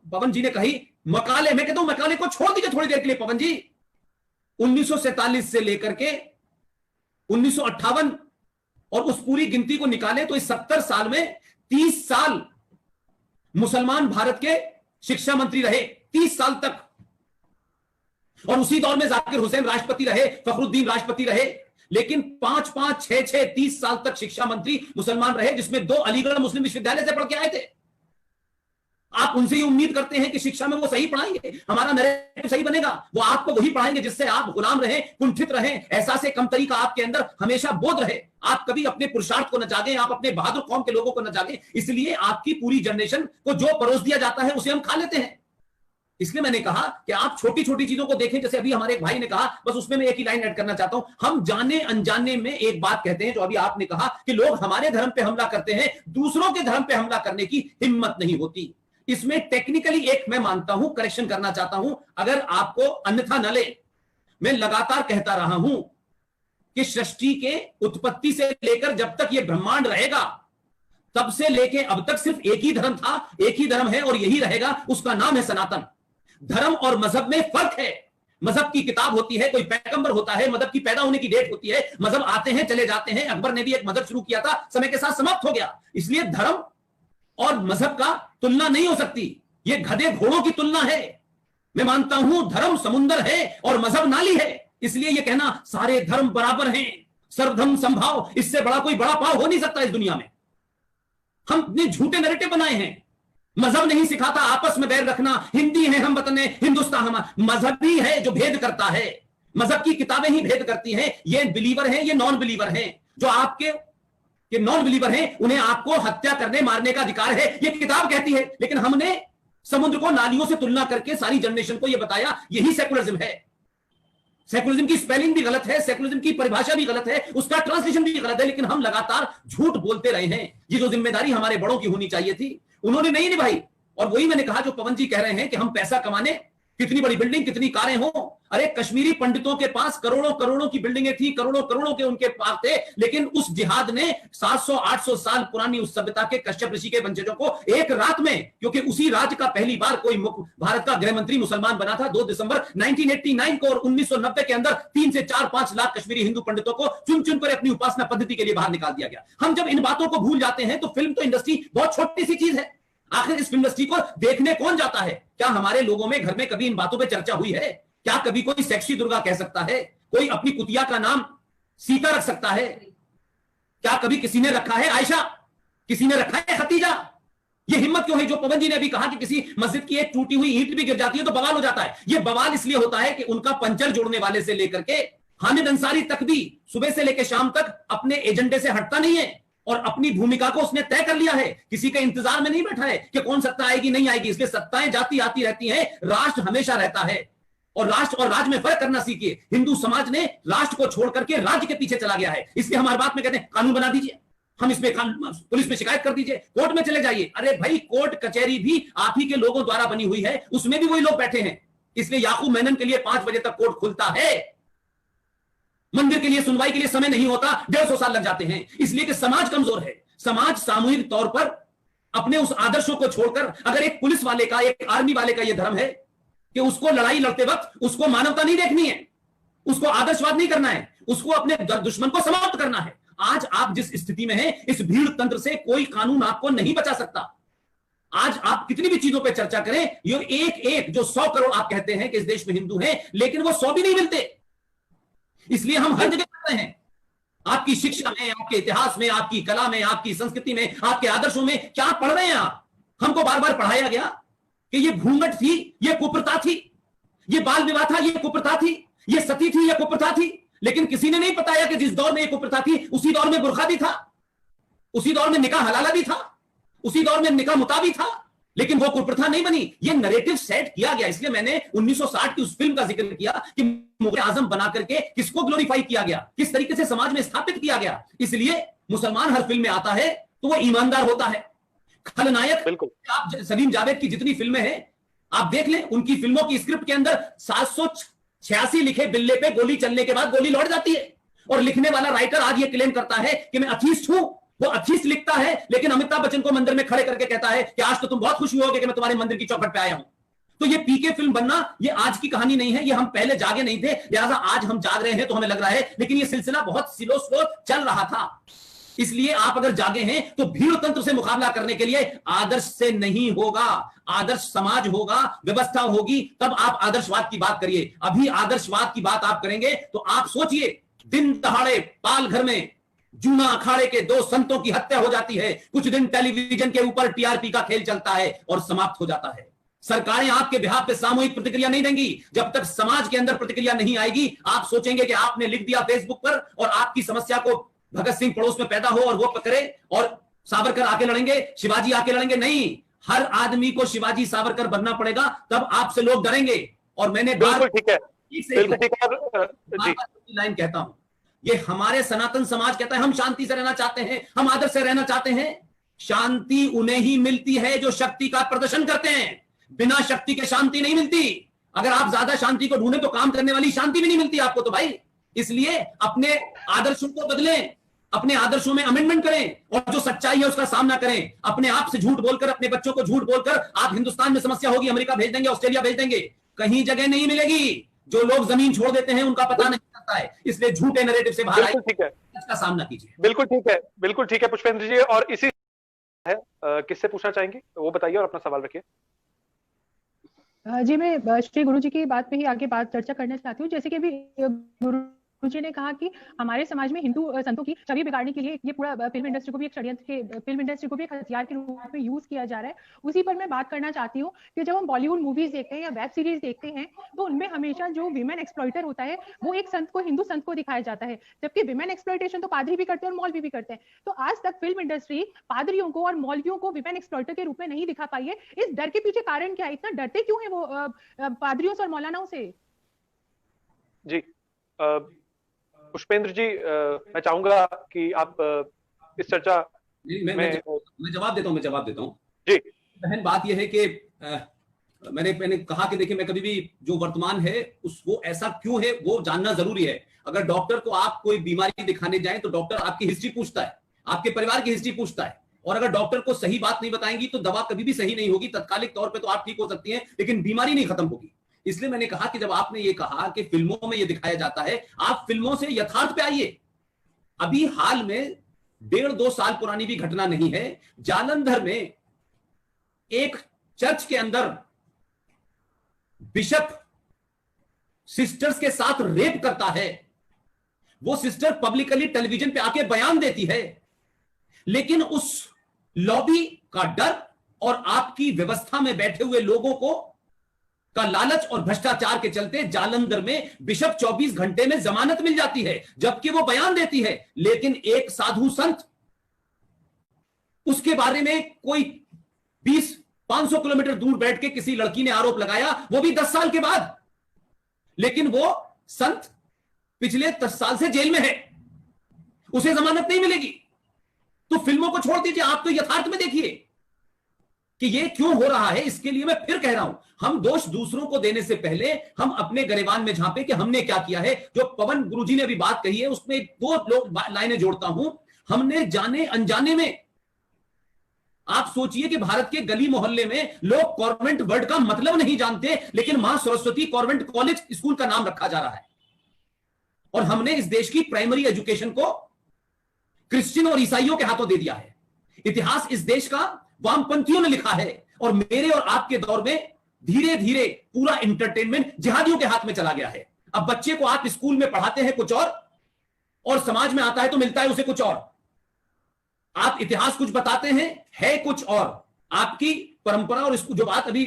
पवन जी ने कही मकाले, मैं कहता हूं मकाले को छोड़ दीजिए थोड़ी देर के लिए पवन जी। 1947 से लेकर के 1958 और उस पूरी गिनती को निकाले तो इस 70 साल में 30 साल मुसलमान भारत के शिक्षा मंत्री रहे, 30 साल तक। और उसी दौर में जाकिर हुसैन राष्ट्रपति रहे, फखरुद्दीन राष्ट्रपति रहे। लेकिन 5-5, 6-6, 30 साल तक शिक्षा मंत्री मुसलमान रहे, जिसमें 2 अलीगढ़ मुस्लिम विश्वविद्यालय से पढ़ के आए थे। आप उनसे ही उम्मीद करते हैं कि शिक्षा में वो सही पढ़ाएंगे, हमारा नैरेटिव सही बनेगा। वो आपको वही पढ़ाएंगे जिससे आप गुलाम रहें, कुंठित रहें, एहसास कमतरी का आपके अंदर हमेशा बोध रहे। आप कभी अपने पुरुषार्थ को न जागे, आप अपने बहादुर कौम के लोगों को न जागे। इसलिए आपकी पूरी जनरेशन को जो परोस दिया जाता है उसे हम खा लेते हैं। इसलिए मैंने कहा कि आप छोटी छोटी चीजों को देखें। जैसे अभी हमारे एक भाई ने कहा, बस उसमें मैं एक ही लाइन ऐड करना चाहता हूं। हम जाने अनजाने में एक बात कहते हैं, जो अभी आपने कहा कि लोग हमारे धर्म पे हमला करते हैं, दूसरों के धर्म पे हमला करने की हिम्मत नहीं होती। इसमें टेक्निकली एक मैं मानता हूं, करेक्शन करना चाहता हूं, अगर आपको अन्यथा न ले। मैं लगातार कहता रहा हूं कि सृष्टि के उत्पत्ति से लेकर जब तक यह ब्रह्मांड रहेगा, तब से लेकर अब तक सिर्फ एक ही धर्म था, एक ही धर्म है और यही रहेगा। उसका नाम है सनातन। धर्म और मजहब में फर्क है। मजहब की किताब होती है, कोई पैगंबर होता है, मजहब की पैदा होने की डेट होती है, मजहब आते हैं चले जाते हैं। अकबर ने भी एक मजहब शुरू किया था, समय के साथ समाप्त हो गया। इसलिए धर्म और मजहब का तुलना नहीं हो सकती। यह गधे घोड़ों की तुलना है। मैं मानता हूं धर्म समुंदर है और मजहब नाली है। इसलिए यह कहना सारे धर्म बराबर हैं, सर्वधर्म संभाव, इससे बड़ा कोई बड़ा पाव हो नहीं सकता इस दुनिया में। हम इतने झूठे नैरेटिव बनाए हैं। मजहब नहीं सिखाता आपस में बैर रखना, हिंदी है हम वतन हिंदुस्तान हमारा। मजहब ही है जो भेद करता है, मजहब की किताबें ही भेद करती हैं। ये बिलीवर हैं, ये नॉन बिलीवर हैं। जो आपके ये नॉन बिलीवर हैं, उन्हें आपको हत्या करने मारने का अधिकार है, ये किताब कहती है। लेकिन हमने समुद्र को नालियों से तुलना करके सारी जनरेशन को यह बताया, यही सेकुलरिज्म है। सेकुलरिज्म की स्पेलिंग भी गलत है, सेकुलरिज्म की परिभाषा भी गलत है, उसका ट्रांसलेशन भी गलत है। लेकिन हम लगातार झूठ बोलते रहे हैं। ये जो जिम्मेदारी हमारे बड़ों की होनी चाहिए थी, उन्होंने नहीं निभाई। और वही मैंने कहा, जो पवन जी कह रहे हैं कि हम पैसा कमाने, कितनी बड़ी बिल्डिंग, कितनी कारें हो। अरे कश्मीरी पंडितों के पास करोड़ों करोड़ों की बिल्डिंगें थी, करोड़ों करोड़ों के उनके पास थे। लेकिन उस जिहाद ने 700-800 साल पुरानी उस सभ्यता के कश्यप ऋषि के वंशजों को एक रात में, क्योंकि उसी राज्य का पहली बार कोई भारत का गृह मंत्री मुसलमान बना था 2 दिसंबर 1989 को, और 1990 के अंदर 3 से 4-5 लाख कश्मीरी हिंदू पंडितों को चुन चुन कर अपनी उपासना पद्धति के लिए बाहर निकाल दिया गया। हम जब इन बातों को भूल जाते हैं तो फिल्म तो इंडस्ट्री बहुत छोटी सी चीज है। आखिर इस फिल्म इंडस्ट्री को देखने कौन जाता है? क्या हमारे लोगों में घर में कभी इन बातों पे चर्चा हुई है? क्या कभी कोई सेक्सी दुर्गा कह सकता है? कोई अपनी कुतिया का नाम सीता रख सकता है? क्या कभी किसी ने रखा है आयशा? किसी ने रखा है खतीजा? ये हिम्मत क्यों है? जो पवन जी ने अभी कहा कि किसी मस्जिद की एक टूटी हुई ईंट भी गिर जाती है तो बवाल हो जाता है। ये बवाल इसलिए होता है कि उनका पंचर जोड़ने वाले से लेकर के हामिद अंसारी तक भी सुबह से लेकर शाम तक अपने एजेंडे से हटता नहीं है और अपनी भूमिका को उसने तय कर लिया है। किसी के इंतजार में नहीं बैठा है कि कौन सत्ता आएगी नहीं आएगी। इसलिए सत्ताएं जाती आती रहती हैं, राष्ट्र हमेशा रहता है। और राष्ट्र और राज्य में फर्क करना सीखिए। हिंदू समाज ने राष्ट्र को छोड़ करके राज्य के पीछे चला गया है। इसलिए हमारी बात में कहते हैं कानून बना दीजिए, हम इसमें पुलिस में शिकायत कर दीजिए, कोर्ट में चले जाइए। अरे भाई, कोर्ट कचहरी भी आप ही के लोगों द्वारा बनी हुई है, उसमें भी वही लोग बैठे हैं। इसलिए याकूब मेनन के लिए 5 बजे तक कोर्ट खुलता है। मंदिर के लिए सुनवाई के लिए समय नहीं होता, 150 साल लग जाते हैं। इसलिए कि समाज कमजोर है। समाज सामूहिक तौर पर अपने उस आदर्शों को छोड़कर, अगर एक पुलिस वाले का, एक आर्मी वाले का यह धर्म है कि उसको लड़ाई लड़ते वक्त उसको मानवता नहीं देखनी है, उसको आदर्शवाद नहीं करना है, उसको अपने दुश्मन को समाप्त करना है। आज आप जिस स्थिति में हैं, इस भीड़ तंत्र से कोई कानून आपको नहीं बचा सकता। आज आप कितनी भी चीजों पे चर्चा करें, ये एक एक जो 100 करोड़ आप कहते हैं कि इस देश में हिंदू हैं, लेकिन वो 100 भी नहीं मिलते। इसलिए हम हर जगह कर रहे हैं। आपकी शिक्षा में, आपके इतिहास में, आपकी कला में, आपकी संस्कृति में, आपके आदर्शों में क्या पढ़ रहे हैं आप? हमको बार बार पढ़ाया गया कि ये घूंघट थी, ये कुप्रथा थी, ये बाल विवाह था, ये कुप्रथा थी, ये सती थी, ये कुप्रथा थी। लेकिन किसी ने नहीं बताया कि जिस दौर में ये कुप्रथा थी, उसी दौर में बुर्खा भी था, उसी दौर में निकाह हलाला भी था, उसी दौर में निकाह मुता भी था। लेकिन वो कुप्रथा नहीं बनी। ये नैरेटिव सेट किया गया। इसलिए मैंने 1960 की उस फिल्म का जिक्र किया कि मुगल आजम बना करके किसको ग्लोरीफाई किया गया, किस तरीके से समाज में स्थापित किया गया। इसलिए मुसलमान हर फिल्म में आता है तो वो ईमानदार होता है। खलनायक, आप सलीम जावेद की जितनी फिल्में हैं आप देख लें, उनकी फिल्मों की स्क्रिप्ट के अंदर 786 लिखे बिल्ले पे गोली चलने के बाद गोली लौट जाती है। और लिखने वाला राइटर आज ये क्लेम करता है कि मैं अथीस्ट हूं, वो अथीस्ट लिखता है, लेकिन अमिताभ बच्चन को मंदिर में खड़े करके कहता है कि आज तो तुम बहुत खुश हुए कि मैं तुम्हारे मंदिर की चौखट पे आया हूं। तो ये पीके फिल्म बनना ये आज की कहानी नहीं है, ये हम पहले जागे नहीं थे, लिहाजा आज हम जाग रहे हैं तो हमें लग रहा है, लेकिन ये सिलसिला बहुत स्लो स्लो चल रहा था। इसलिए आप अगर जागे हैं तो भीड़ तंत्र से मुकाबला करने के लिए आदर्श से नहीं होगा, आदर्श समाज होगा, व्यवस्था होगी, तब आप आदर्शवाद की बात करिए। अभी आदर्शवाद की बात आप करेंगे तो आप सोचिए, दिन दहाड़े पाल घर में जूना अखाड़े के 2 संतों की हत्या हो जाती है, कुछ दिन टेलीविजन के ऊपर टीआरपी का खेल चलता है और समाप्त हो जाता है। सरकारें आपके बिहाफ पे सामूहिक प्रतिक्रिया नहीं देंगी। जब तक समाज के अंदर प्रतिक्रिया नहीं आएगी, आप सोचेंगे कि आपने लिख दिया फेसबुक पर और आपकी समस्या को भगत सिंह पड़ोस में पैदा हो और वो पकड़े और सावरकर आके लड़ेंगे, शिवाजी आके लड़ेंगे। नहीं, हर आदमी को शिवाजी सावरकर बनना पड़ेगा, तब आपसे लोग डरेंगे। और मैंने बिल्कुल ठीक है, लाइन कहता हूं, ये हमारे सनातन समाज कहता है हम शांति से रहना चाहते हैं, हम आदर्श से रहना चाहते हैं। शांति उन्हें ही मिलती है जो शक्ति का प्रदर्शन करते हैं, बिना शक्ति के शांति नहीं मिलती। अगर आप ज्यादा शांति को ढूंढे तो काम करने वाली शांति भी नहीं मिलती आपको तो भाई। इसलिए अपने आदर्शों को बदलें, अपने आदर्शों में अमेंडमेंट करें और जो सच्चाई है उसका सामना करें। अपने आप से झूठ बोलकर, अपने बच्चों को झूठ बोलकर आप हिंदुस्तान में समस्या होगी, अमेरिका भेज देंगे, ऑस्ट्रेलिया भेज देंगे, कहीं जगह नहीं मिलेगी। जो लोग जमीन छोड़ देते हैं उनका पता नहीं चलता है, इसलिए झूठे नैरेटिव से बाहर आइए, ठीक है, इसका सामना कीजिए। बिल्कुल ठीक है, बिल्कुल ठीक है पुष्पेंद्र जी। और इसी है किससे पूछना चाहेंगे वो बताइए और अपना सवाल रखिए। जी, मैं श्री गुरु जी की बात पे ही आगे बात चर्चा करना चाहती हूँ। जैसे कि अभी गुरु जी ने कहा कि हमारे समाज में हिंदू संतों की छवि बिगाड़ने के लिए ये पूरा फिल्म इंडस्ट्री को भी एक षड्यंत्र के, फिल्म इंडस्ट्री को भी एक हथियार के रूप में यूज किया जा रहा है। उसी पर मैं बात करना चाहती हूँ कि जब हम बॉलीवुड मूवीज देखते हैं या वेब सीरीज देखते हैं तो उनमें हमेशा जो विमेन एक्सप्लॉइटर होता है वो एक संत को, हिंदू संत को दिखाया जाता है, जबकि विमेन एक्सप्लॉइटेशन तो पादरी भी करते हैं और मौलवी भी करते हैं। तो आज तक फिल्म इंडस्ट्री पादरियों को और मौलवियों को विमेन एक्सप्लॉइटर के रूप में नहीं दिखा पाई है। इस डर के पीछे कारण क्या है? इतना डरते क्यों है वो पादरियों से और मौलानाओं से? जी पुष्पेंद्र जी, मैं चाहूंगा कि आप इस चर्चा मैं जवाब देता हूं जी। बहन, बात यह है कि मैंने कहा कि देखिए, मैं कभी भी जो वर्तमान है वो ऐसा क्यों है वो जानना जरूरी है। अगर डॉक्टर को आप कोई बीमारी दिखाने जाएं तो डॉक्टर आपकी हिस्ट्री पूछता है, आपके परिवार की हिस्ट्री पूछता है, और अगर डॉक्टर को सही बात नहीं बताएंगी तो दवा कभी भी सही नहीं होगी। तत्कालिक तौर पे तो आप ठीक हो सकती हैं, लेकिन बीमारी नहीं खत्म होगी। इसलिए मैंने कहा कि जब आपने ये कहा कि फिल्मों में ये दिखाया जाता है, आप फिल्मों से यथार्थ पे आइए। अभी हाल में 1.5-2 साल पुरानी भी घटना नहीं है, जालंधर में एक चर्च के अंदर बिशप सिस्टर्स के साथ रेप करता है। वो सिस्टर पब्लिकली टेलीविजन पे आके बयान देती है, लेकिन उस लॉबी का डर और आपकी व्यवस्था में बैठे हुए लोगों को का लालच और भ्रष्टाचार के चलते जालंधर में बिशप 24 घंटे में जमानत मिल जाती है, जबकि वो बयान देती है। लेकिन एक साधु संत, उसके बारे में कोई 20-500 किलोमीटर दूर बैठ के किसी लड़की ने आरोप लगाया, वो भी 10 साल के बाद, लेकिन वो संत पिछले 10 साल से जेल में है, उसे जमानत नहीं मिलेगी। तो फिल्मों को छोड़ दीजिए, आप तो यथार्थ में देखिए कि ये क्यों हो रहा है। इसके लिए मैं फिर कह रहा हूं, हम दोष दूसरों को देने से पहले हम अपने गरेबान में झांपे कि हमने क्या किया है। जो पवन गुरुजी ने अभी बात कही है उसमें 2 लाइनें जोड़ता हूं। हमने जाने अनजाने में, आप सोचिए कि भारत के गली मोहल्ले में लोग कॉन्वेंट वर्ड का मतलब नहीं जानते, लेकिन मां सरस्वती कॉन्वेंट कॉलेज स्कूल का नाम रखा जा रहा है। और हमने इस देश की प्राइमरी एजुकेशन को क्रिश्चियन और ईसाइयों के हाथों दे दिया है। इतिहास इस देश का वामपंथियों ने लिखा है, और मेरे और आपके दौर में धीरे धीरे पूरा एंटरटेनमेंट जिहादियों के हाथ में चला गया है। अब बच्चे को आप स्कूल में पढ़ाते हैं कुछ और समाज में आता है तो मिलता है उसे कुछ और। आप इतिहास कुछ बताते हैं, है कुछ और। आपकी परंपरा और इसको जो बात अभी